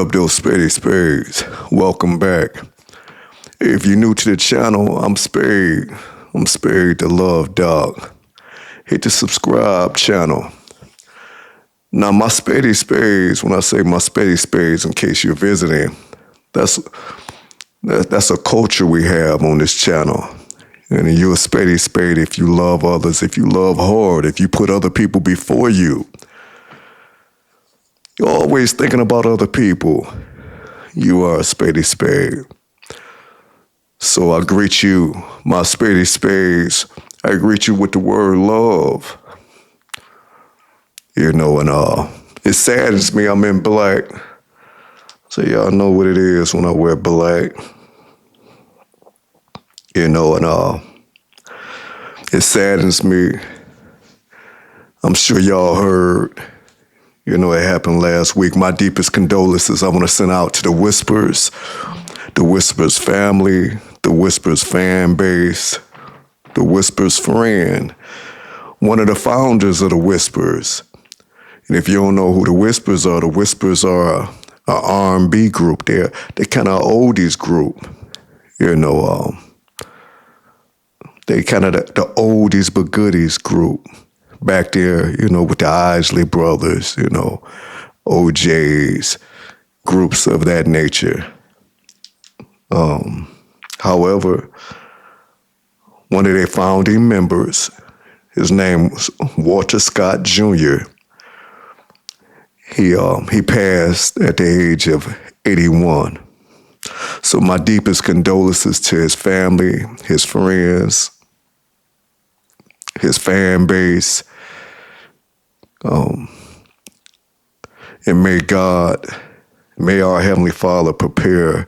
up, those spades? Welcome back. If you're new to the channel, I'm Spade. I'm Spade the Love Dog. Hit the subscribe channel. Now, my spades, when I say my spades, in case you're visiting, that's a culture we have on this channel. And you're a spade if you love others, if you love hard, if you put other people before you. You're always thinking about other people. You are a spade. So I greet you, my spades. I greet you with the word love. You know, and it saddens me I'm in black. So y'all know what it is when I wear black. You know, and it saddens me. I'm sure y'all heard. You know, it happened last week. My deepest condolences I want to send out to the Whispers family, the Whispers fan base, the Whispers friend, one of the founders of the Whispers. And if you don't know who the Whispers are a R&B group. They're kind of oldies group. You know, they kind of the oldies but goodies group. Back there, you know, with the Isley brothers, you know, OJs, groups of that nature. However, one of their founding members, his name was Walter Scott Jr. He passed at the age of 81. So my deepest condolences to his family, his friends, his fan base. And may our Heavenly Father prepare,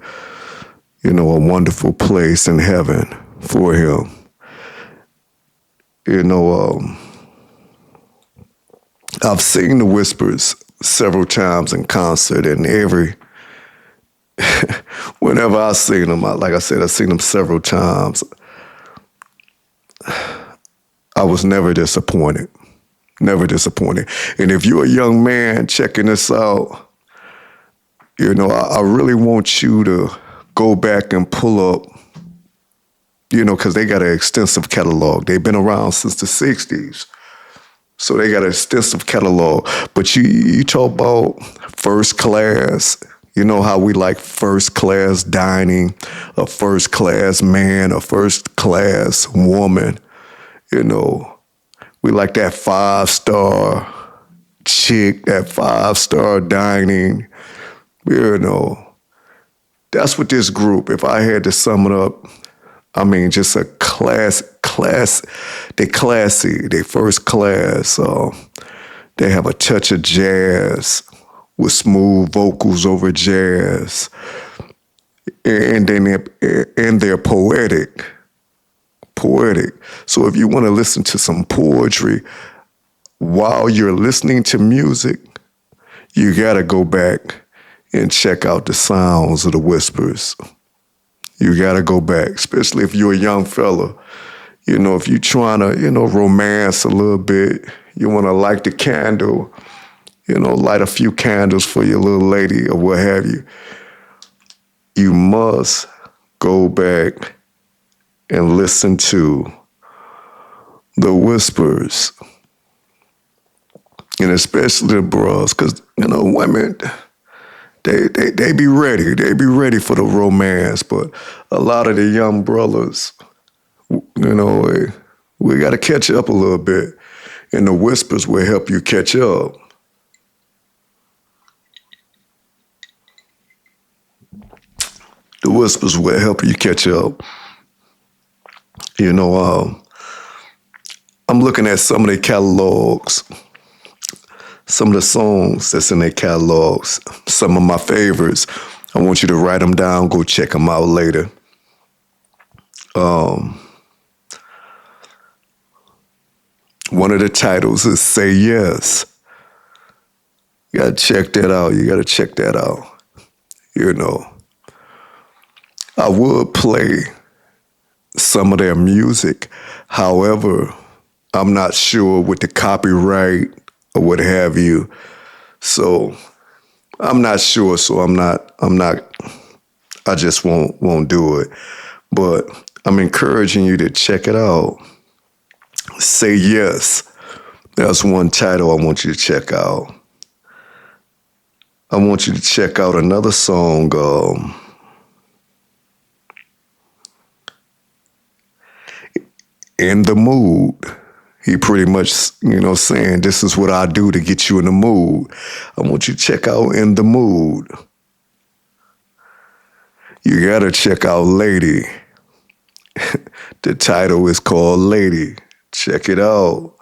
you know, a wonderful place in heaven for him. You know, I've seen the Whispers several times in concert, and whenever I've seen them, like I said, I've seen them several times. I was never disappointed. Never disappointed. And if you're a young man checking this out, you know, I really want you to go back and pull up, you know, because they got an extensive catalog. They've been around since the 60s. So they got an extensive catalog. But you talk about first class, you know how we like first class dining, a first class man, a first class woman, you know. We like that 5-star chick, that 5-star dining, you know. That's what this group, if I had to sum it up, I mean, just a they classy, they first class. They have a touch of jazz with smooth vocals over jazz. And they're poetic. So if you want to listen to some poetry while you're listening to music, you got to go back and check out the sounds of the Whispers. You got to go back, especially if you're a young fella. You know, if you're trying to, you know, romance a little bit, you want to light the candle, you know, light a few candles for your little lady or what have you. You must go back and listen to the Whispers, and especially the bros, because, you know, women, they be ready. They be ready for the romance, but a lot of the young brothers, you know, we got to catch up a little bit, and the Whispers will help you catch up. The Whispers will help you catch up. You know, I'm looking at some of their catalogs, some of the songs that's in their catalogs, some of my favorites. I want you to write them down, go check them out later. One of the titles is Say Yes. You gotta check that out. You know, I would play some of their music. However, I'm not sure with the copyright or what have you. So I'm not sure, so I just won't do it. But I'm encouraging you to check it out. Say Yes. That's one title I want you to check out. I want you to check out another song, In the Mood. He pretty much, saying this is what I do to get you in the mood. I want you to check out In the Mood. You gotta check out Lady. The title is called Lady. Check it out.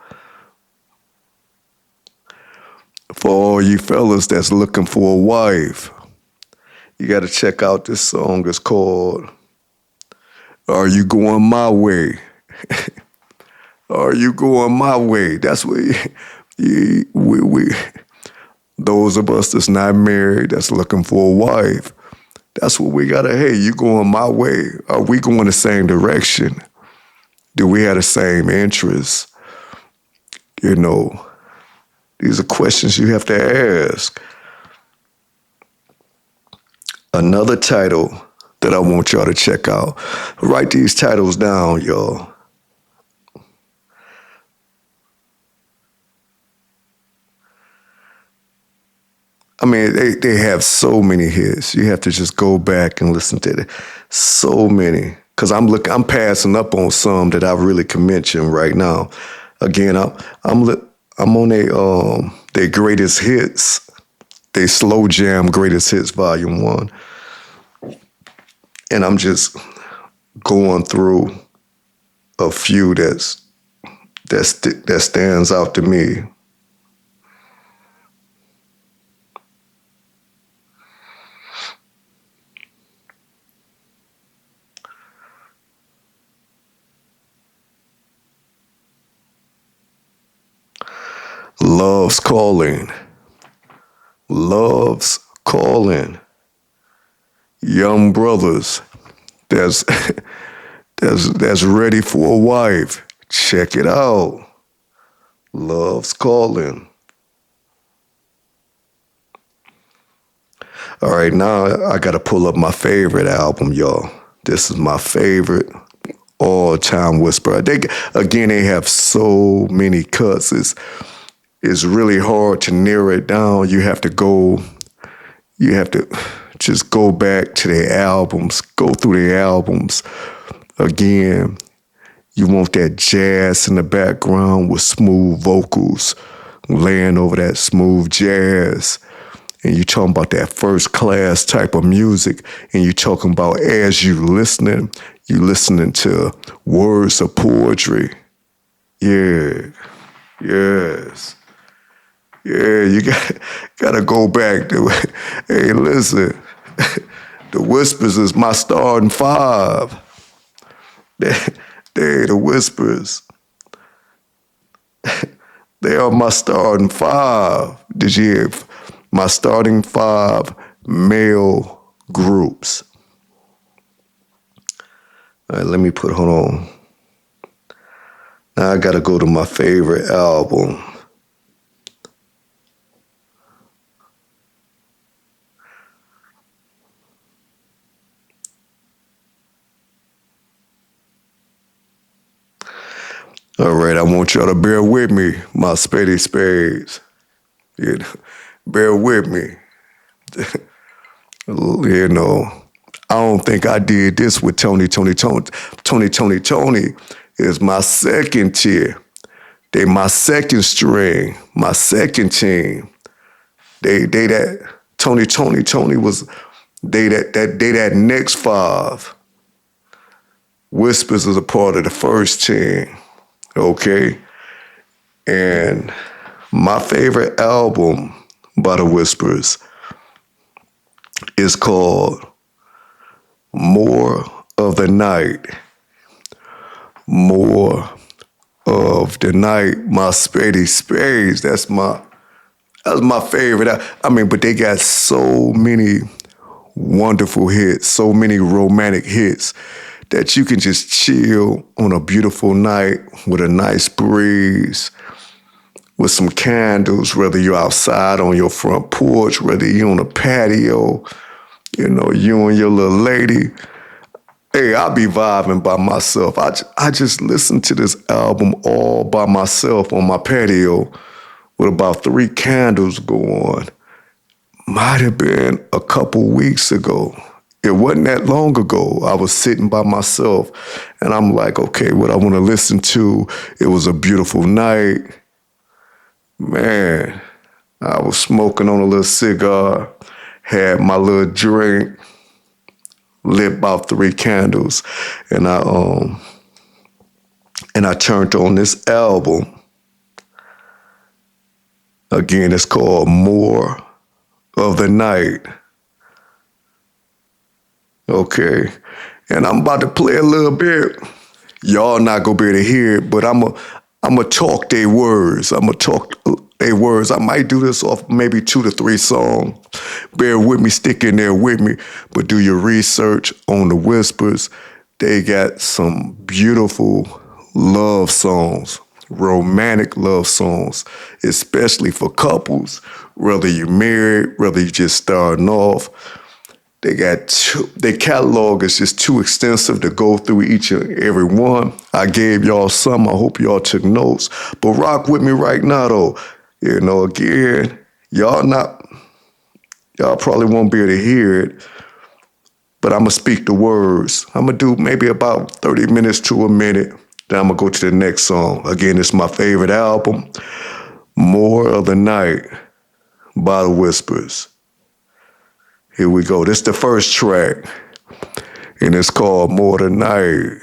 For all you fellas that's looking for a wife, you gotta check out this song. It's called Are You Going My Way? Are you going my way? That's what we those of us that's not married, that's looking for a wife, that's what we gotta, hey, you going my way? Are we going the same direction? Do we have the same interests? These are questions you have to ask. Another title that I want y'all to check out. Write these titles down, y'all. I mean, they have so many hits. You have to just go back and listen to it. So many. Because I'm passing up on some that I really can mention right now. Again, I'm on their greatest hits. They slow jam greatest hits volume 1. And I'm just going through a few that stands out to me. Love's Calling. Love's Calling. Young brothers that's that's ready for a wife. Check it out. Love's Calling. All right, now I got to pull up my favorite album, y'all. This is my favorite all-time whisper. They have so many cuts. It's really hard to narrow it down. You have to just go back to their albums, go through their albums. Again, you want that jazz in the background with smooth vocals laying over that smooth jazz. And you're talking about that first class type of music. And you're talking about as you listening to words of poetry. Yeah, yes. Yeah, you gotta go back to, hey, listen, the Whispers is my starting 5. They the Whispers. They are my starting 5. Did you hear? My starting 5 male groups. All right, hold on. Now I gotta go to my favorite album. All right, I want y'all to bear with me, my spady spades. Bear with me. I don't think I did this with Tony. Tony is my second tier. They my second string, my second team. They that Tony was they that next 5. Whispers is a part of the first team. Okay? And my favorite album by the Whispers is called More of the Night. More of the Night. My Spady Spades. That's my favorite. I mean, but they got so many wonderful hits, so many romantic hits that you can just chill on a beautiful night with a nice breeze, with some candles, whether you're outside on your front porch, whether you're on a patio, you and your little lady. Hey, I'll be vibing by myself. I just listened to this album all by myself on my patio with about 3 candles going. Might have been a couple weeks ago. It wasn't that long ago. I was sitting by myself and I'm like, okay, what I want to listen to, it was a beautiful night. Man, I was smoking on a little cigar, had my little drink, lit about 3 candles, and I turned on this album. Again, it's called More of the Night. Okay. And I'm about to play a little bit. Y'all not gonna be able to hear it, but I'ma talk their words. I'ma talk their words. I might do this off maybe 2 to 3 songs. Bear with me, stick in there with me, but do your research on the Whispers. They got some beautiful love songs, romantic love songs, especially for couples, whether you're married, whether you're just starting off. Their catalog is just too extensive to go through each and every one. I gave y'all some. I hope y'all took notes. But rock with me right now, though. Again, y'all probably won't be able to hear it, but I'm going to speak the words. I'm going to do maybe about 30 minutes to a minute. Then I'm going to go to the next song. Again, it's my favorite album, More of the Night by the Whispers. Here we go. This is the first track, and it's called More Than Night.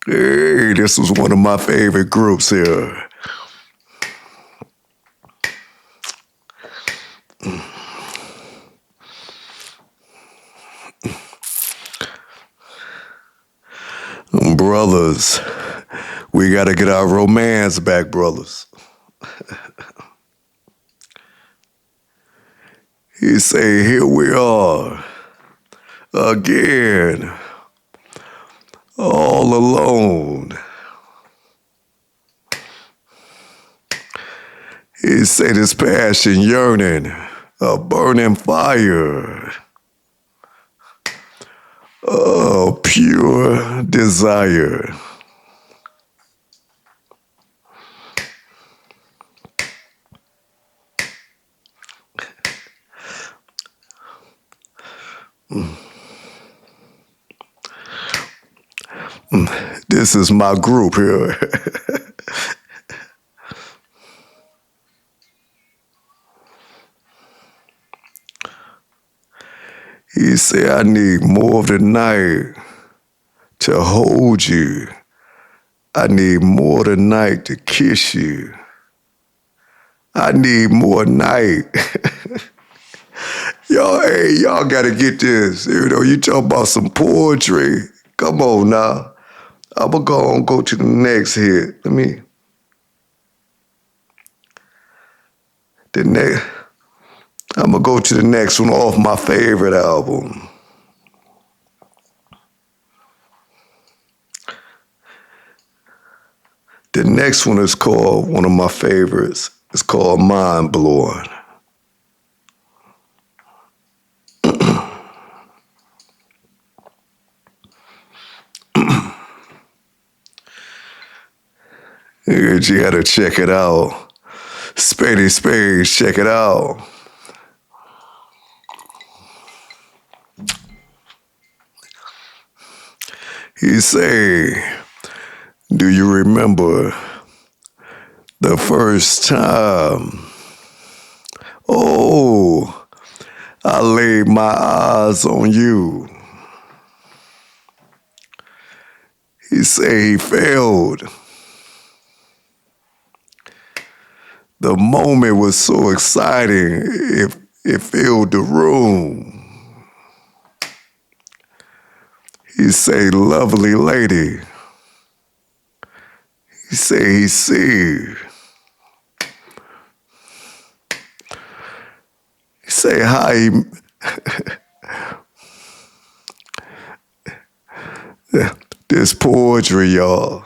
Hey, this was one of my favorite groups here. Brothers, we got to get our romance back, brothers. He say, here we are, again, all alone. He say this passion yearning, a burning fire, a pure desire. This is my group here. He said, I need more of the night to hold you. I need more of the night to kiss you. I need more night. Y'all gotta get this. You talk about some poetry. Come on now. I'm gonna go to the next hit. I'm gonna go to the next one off my favorite album. The next one is called one of my favorites. It's called Mind Blowing. You gotta check it out. Spady Spades, check it out. He say, do you remember the first time? Oh, I laid my eyes on you. He say he failed. The moment was so exciting, it filled the room. He say, lovely lady. He say he see. He say hi. It's poetry, y'all.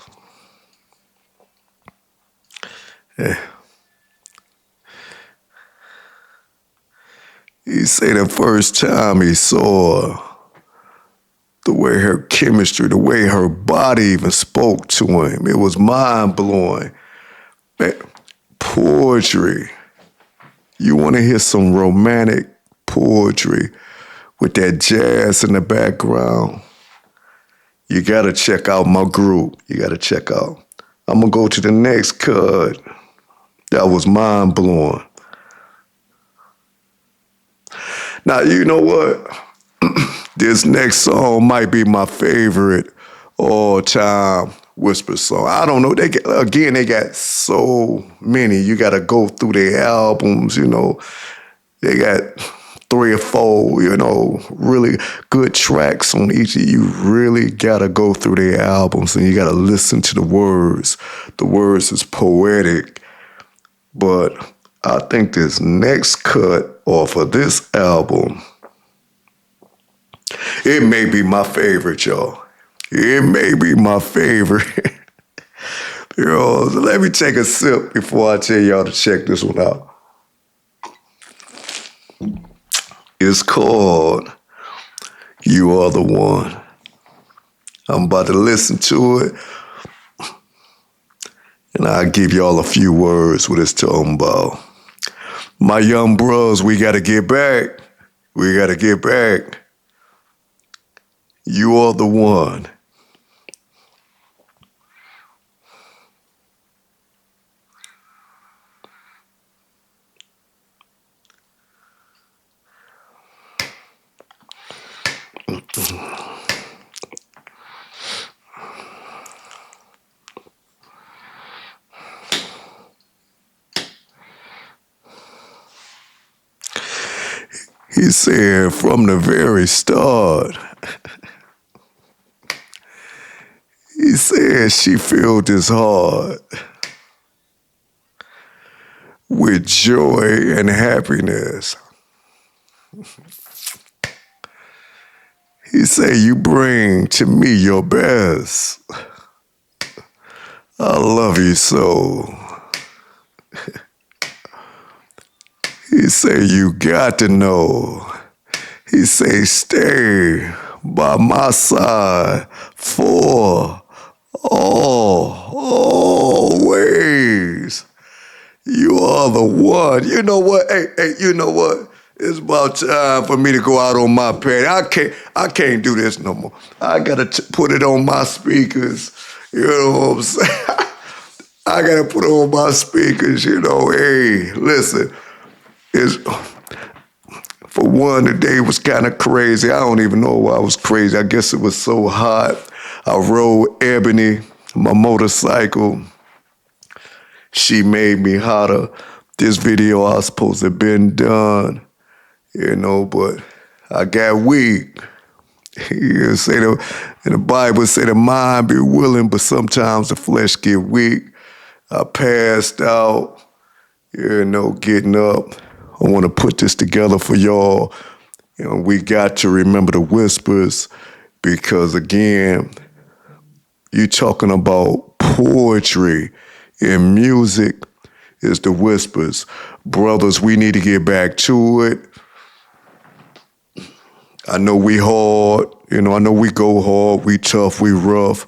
Yeah. He said the first time he saw the way her chemistry, the way her body even spoke to him, it was mind-blowing. Man, poetry. You want to hear some romantic poetry with that jazz in the background? You got to check out my group. You got to check out. I'm going to go to the next cut. That was mind-blowing. Now, you know what? This next song might be my favorite all-time whisper song. I don't know. They got so many. You got to go through their albums, you know. They got 3 or 4, you know, really good tracks on each. You really got to go through their albums and you got to listen to the words. The words is poetic. But I think this next cut off of this album, it may be my favorite, y'all. It may be my favorite. You know, so let me take a sip before I tell y'all to check this one out. It's called You Are the One. I'm about to listen to it, and I'll give y'all a few words what it's talking about. My young bros, we got to get back. We got to get back. You are the one. He said from the very start, he said she filled his heart with joy and happiness. He said, you bring to me your best. I love you so. He said, you got to know. He said, stay by my side for always. You are the one. You know what? Hey, you know what? It's about time for me to go out on my pad. I can't do this no more. I gotta put it on my speakers. You know what I'm saying? I gotta put it on my speakers, you know. Hey, listen. For one, the day was kind of crazy. I don't even know why I was crazy. I guess it was so hot. I rode Ebony, my motorcycle. She made me hotter. This video I was supposed to have been done, you know, but I got weak. You say in the Bible say the mind be willing, but sometimes the flesh get weak. I passed out, you know, getting up. I want to put this together for y'all. You know, we got to remember the whispers because, again, you talking about poetry and music is the whispers. Brothers, we need to get back to it. I know we hard, you know, I know we go hard, we tough, we rough.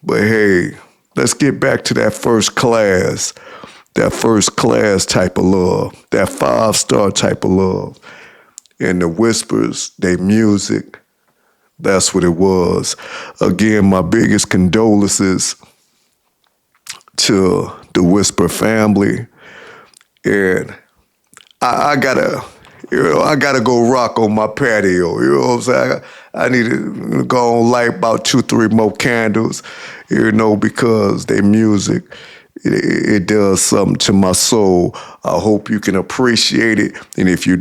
But hey, let's get back to that first class type of love, that 5-star type of love. And the whispers, they music, that's what it was. Again, my biggest condolences to the Whisper family. And I gotta go rock on my patio. You know what I'm saying? I need to go and light about 2-3 more candles, you know, because their music, it does something to my soul. I hope you can appreciate it. And if you're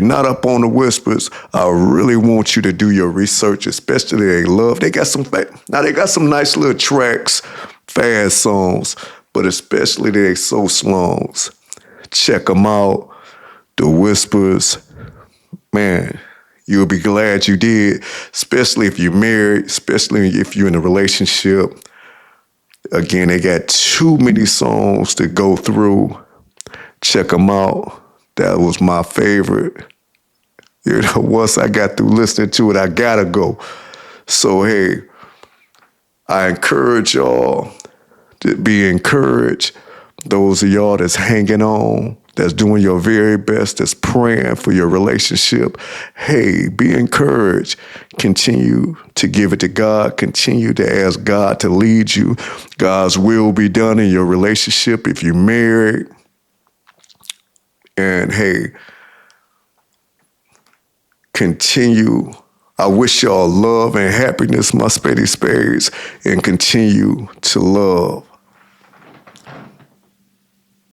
not up on the whispers, I really want you to do your research, especially they got some nice little tracks, fast songs, but especially their soul songs. Check them out. The whispers, man, You'll be glad you did, especially if you're married, especially if you're in a relationship. Again, they got too many songs to go through. Check them out. That was my favorite. Once I got through listening to it, I gotta go. So, hey, I encourage y'all to be encouraged. Those of y'all that's hanging on, that's doing your very best, that's praying for your relationship. Hey, be encouraged. Continue to give it to God. Continue to ask God to lead you. God's will be done in your relationship if you're married. And hey, continue. I wish y'all love and happiness, my spades, and continue to love.